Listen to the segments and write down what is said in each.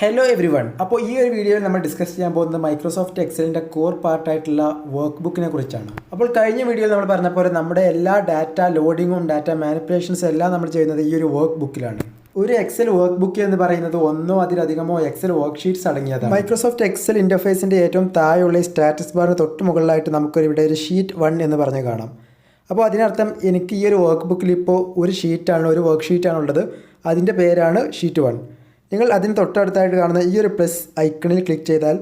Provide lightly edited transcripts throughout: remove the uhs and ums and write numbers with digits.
Hello every one. അപ്പോൾ ഈ ഒരു വീഡിയോയിൽ നമ്മൾ ഡിസ്കസ് ചെയ്യാൻ പോകുന്നത് മൈക്രോസോഫ്റ്റ് എക്സലിൻ്റെ കോർ പാർട്ടായിട്ടുള്ള വർക്ക് ബുക്കിനെ കുറിച്ചാണ്. അപ്പോൾ കഴിഞ്ഞ വീഡിയോയിൽ നമ്മൾ പറഞ്ഞ പോലെ നമ്മുടെ എല്ലാ ഡാറ്റ ലോഡിങ്ങും ഡാറ്റ മാനിപ്പുലേഷൻസും എല്ലാം നമ്മൾ ചെയ്യുന്നത് ഈ ഒരു വർക്ക് ബുക്കിലാണ്. ഒരു എക്സൽ വർക്ക് ബുക്ക് എന്ന് പറയുന്നത് ഒന്നോ അതിലധികമോ എക്സൽ വർക്ക് ഷീറ്റ്സ് അടങ്ങിയതാണ്. മൈക്രോസോഫ്റ്റ് എക്സൽ ഇൻ്റർഫേസിൻ്റെ ഏറ്റവും താഴെയുള്ള സ്റ്റാറ്റസ് ബാറിന് തൊട്ട് മുകളിലായിട്ട് നമുക്കൊരു ഒരു ഷീറ്റ് 1 എന്ന് പറഞ്ഞ് കാണാം. അപ്പോൾ അതിനർത്ഥം എനിക്ക് ഈ ഒരു വർക്ക് ബുക്കിൽ ഇപ്പോൾ ഒരു ഷീറ്റാണ്, ഒരു വർക്ക് ഷീറ്റാണ് ഉള്ളത്. അതിൻ്റെ പേരാണ് ഷീറ്റ് 1. നിങ്ങൾ അതിന് തൊട്ടടുത്തായിട്ട് കാണുന്ന ഈ ഒരു പ്ലസ് ഐക്കണിൽ ക്ലിക്ക് ചെയ്താൽ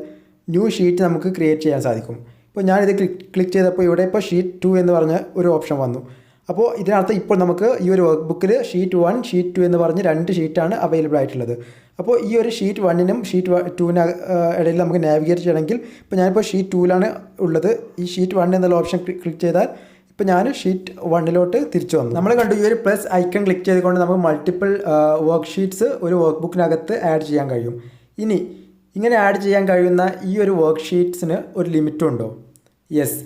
ന്യൂ ഷീറ്റ് നമുക്ക് ക്രിയേറ്റ് ചെയ്യാൻ സാധിക്കും. ഇപ്പോൾ ഞാനിത് ക്ലിക്ക് ചെയ്തപ്പോൾ ഇവിടെ ഇപ്പോൾ ഷീറ്റ് 2 എന്ന് പറഞ്ഞ ഒരു ഓപ്ഷൻ വന്നു. അപ്പോൾ ഇതിനർത്ഥം ഇപ്പോൾ നമുക്ക് ഈ ഒരു വർക്ക് ബുക്കിൽ ഷീറ്റ് 1, ഷീറ്റ് 2 എന്ന് പറഞ്ഞ് 2 ഷീറ്റാണ് അവൈലബിൾ ആയിട്ടുള്ളത്. അപ്പോൾ ഈ ഒരു ഷീറ്റ് 1നും ഷീറ്റ് 2നും ഇടയിൽ നമുക്ക് നാവിഗേറ്റ് ചെയ്യണമെങ്കിൽ ഇപ്പോൾ ഞാനിപ്പോൾ ഷീറ്റ് 2ലാണ് ഉള്ളത്. ഈ ഷീറ്റ് 1 എന്നുള്ള ഓപ്ഷൻ ക്ലിക്ക് ചെയ്താൽ ഇപ്പോൾ ഞാൻ ഷീറ്റ് 1ലോട്ട് തിരിച്ചു വന്നു. നമ്മൾ കണ്ടു ഈ ഒരു പ്ലസ് ഐക്കൺ ക്ലിക്ക് ചെയ്തുകൊണ്ട് നമുക്ക് മൾട്ടിപ്പിൾ വർക്ക് ഷീറ്റ്സ് ഒരു വർക്ക് ബുക്കിനകത്ത് ആഡ് ചെയ്യാൻ കഴിയും. ഇനി ഇങ്ങനെ ആഡ് ചെയ്യാൻ കഴിയുന്ന ഈ ഒരു വർക്ക് ഷീറ്റ്സിന് ഒരു ലിമിറ്റും ഉണ്ടോ? യെസ്.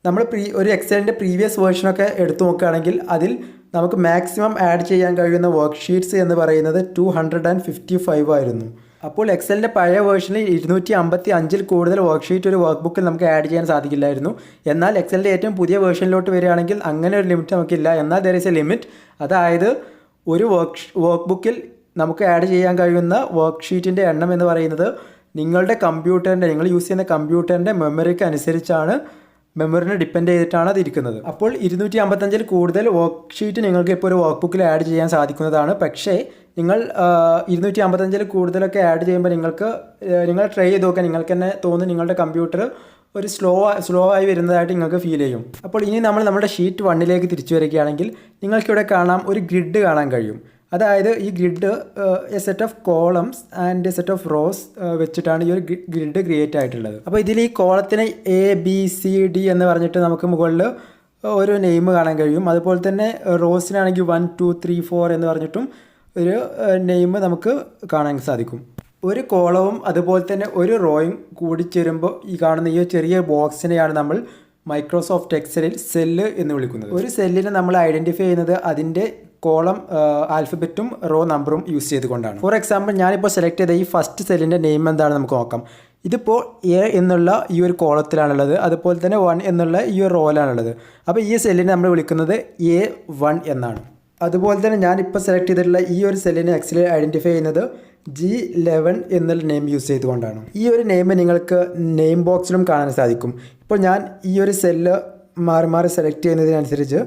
നമ്മൾ ഒരു എക്സലിൻ്റെ പ്രീവിയസ് വേർഷനൊക്കെ എടുത്തു നോക്കുകയാണെങ്കിൽ അതിൽ നമുക്ക് മാക്സിമം ആഡ് ചെയ്യാൻ കഴിയുന്ന വർക്ക് ഷീറ്റ്സ് എന്ന് പറയുന്നത് 255 ആയിരുന്നു. അപ്പോൾ എക്സലിൻ്റെ പഴയ വേർഷനിൽ 255 കൂടുതൽ വർക്ക് ഷീറ്റ് ഒരു വർക്ക് ബുക്കിൽ നമുക്ക് ആഡ് ചെയ്യാൻ സാധിക്കില്ലായിരുന്നു. എന്നാൽ എക്സലിൻ്റെ ഏറ്റവും പുതിയ വേർഷനിലോട്ട് വരികയാണെങ്കിൽ അങ്ങനെ ഒരു ലിമിറ്റ് നമുക്കില്ല. എന്നാൽ ദർ ഈസ് എ ലിമിറ്റ്. അതായത് ഒരു വർക്ക് ബുക്കിൽ നമുക്ക് ആഡ് ചെയ്യാൻ കഴിയുന്ന വർക്ക് ഷീറ്റിൻ്റെ എണ്ണം എന്ന് പറയുന്നത് നിങ്ങളുടെ കമ്പ്യൂട്ടറിൻ്റെ, നിങ്ങൾ യൂസ് ചെയ്യുന്ന കമ്പ്യൂട്ടറിൻ്റെ മെമ്മറിക്ക് അനുസരിച്ചാണ്, മെമ്മറിനെ ഡിപ്പെൻഡ് ചെയ്തിട്ടാണ് അത് ഇരിക്കുന്നത്. അപ്പോൾ 255 കൂടുതൽ വർക്ക് ഷീറ്റ് നിങ്ങൾക്ക് ഇപ്പോൾ ഒരു വർക്ക് ബുക്കിൽ ആഡ് ചെയ്യാൻ സാധിക്കുന്നതാണ്. പക്ഷേ നിങ്ങൾ 255 കൂടുതലൊക്കെ ആഡ് ചെയ്യുമ്പോൾ നിങ്ങൾ ട്രൈ ചെയ്ത് നോക്കാൻ നിങ്ങൾക്ക് തന്നെ തോന്നും നിങ്ങളുടെ കമ്പ്യൂട്ടർ ഒരു സ്ലോ ആയി വരുന്നതായിട്ട് നിങ്ങൾക്ക് ഫീൽ ചെയ്യും. അപ്പോൾ ഇനി നമ്മൾ നമ്മുടെ ഷീറ്റ് 1ലേക്ക് തിരിച്ചു വരികയാണെങ്കിൽ നിങ്ങൾക്കിവിടെ കാണാം, ഒരു ഗ്രിഡ് കാണാൻ കഴിയും. അതായത് ഈ grid A set of columns and A set of rows വെച്ചിട്ടാണ് ഈ ഒരു ഗ്രിഡ് ക്രിയേറ്റ് ആയിട്ടുള്ളത്. അപ്പോൾ ഇതിൽ ഈ കോളത്തിന് ABCD എന്ന് പറഞ്ഞിട്ട് നമുക്ക് മുകളിൽ ഒരു നെയിം കാണാൻ കഴിയും. അതുപോലെ തന്നെ റോസിനാണെങ്കിൽ 1 2 3 4 എന്ന് പറഞ്ഞിട്ടും ഒരു നെയിം നമുക്ക് കാണാൻ സാധിക്കും. ഒരു കോളവും അതുപോലെ തന്നെ ഒരു റോയും കൂടി ചേരുമ്പോൾ ഈ കാണുന്ന ഈ ചെറിയ ബോക്സിനെയാണ് നമ്മൾ മൈക്രോസോഫ്റ്റ് എക്സലിൽ സെല്ല് എന്ന് വിളിക്കുന്നത്. ഒരു സെല്ലിനെ നമ്മൾ ഐഡൻറ്റിഫൈ ചെയ്യുന്നത് അതിൻ്റെ കോളം ആൽഫബറ്റും റോ നമ്പറും യൂസ് ചെയ്തുകൊണ്ടാണ്. ഫോർ എക്സാമ്പിൾ ഞാനിപ്പോൾ സെലക്ട് ചെയ്ത ഈ ഫസ്റ്റ് സെല്ലിൻ്റെ നെയിം എന്താണെന്ന് നമുക്ക് നോക്കാം. ഇതിപ്പോൾ A എന്നുള്ള ഈ ഒരു കോളത്തിലാണുള്ളത്, അതുപോലെ തന്നെ 1 എന്നുള്ള ഈ ഒരു റോയിലാണുള്ളത്. അപ്പോൾ ഈ സെല്ലിനെ നമ്മൾ വിളിക്കുന്നത് A1 എന്നാണ്. അതുപോലെ തന്നെ ഞാനിപ്പോൾ സെലക്ട് ചെയ്തിട്ടുള്ള ഈ ഒരു സെല്ലിനെ എക്സലിൽ ഐഡൻറ്റിഫൈ ചെയ്യുന്നത് G11 എന്നുള്ള നെയിം യൂസ് ചെയ്തുകൊണ്ടാണ്. ഈ ഒരു നെയിം നിങ്ങൾക്ക് നെയിം ബോക്സിലും കാണാൻ സാധിക്കും. ഇപ്പോൾ ഞാൻ ഈ ഒരു സെല്ല് മാറി മാറി സെലക്ട് ചെയ്യുന്നതിനനുസരിച്ച്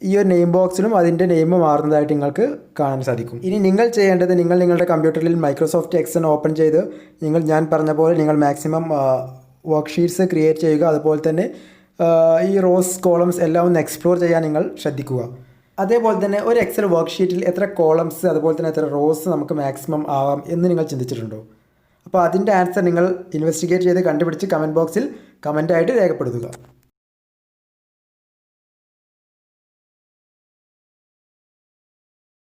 ഈ ഒരു നെയിം ബോക്സിലും അതിൻ്റെ നെയിം മാറുന്നതായിട്ട് നിങ്ങൾക്ക് കാണാൻ സാധിക്കും. ഇനി നിങ്ങൾ ചെയ്യേണ്ടത്, നിങ്ങളുടെ കമ്പ്യൂട്ടറിൽ മൈക്രോസോഫ്റ്റ് എക്സൽ ഓപ്പൺ ചെയ്ത് ഞാൻ പറഞ്ഞ പോലെ നിങ്ങൾ മാക്സിമം വർക്ക് ഷീറ്റ്സ് ക്രിയേറ്റ് ചെയ്യുക. അതുപോലെ തന്നെ ഈ റോസ് കോളംസ് എല്ലാം ഒന്ന് എക്സ്പ്ലോർ ചെയ്യാൻ നിങ്ങൾ ശ്രദ്ധിക്കുക. അതേപോലെ തന്നെ ഒരു എക്സൽ വർക്ക് ഷീറ്റിൽ എത്ര കോളംസ് അതുപോലെ തന്നെ എത്ര റോസ് നമുക്ക് മാക്സിമം ആവാം എന്ന് നിങ്ങൾ ചിന്തിച്ചിട്ടുണ്ടോ? അപ്പോൾ അതിൻ്റെ ആൻസർ നിങ്ങൾ ഇൻവെസ്റ്റിഗേറ്റ് ചെയ്ത് കണ്ടുപിടിച്ച് കമൻറ്റ് ബോക്സിൽ കമൻറ്റായിട്ട് രേഖപ്പെടുത്തുക.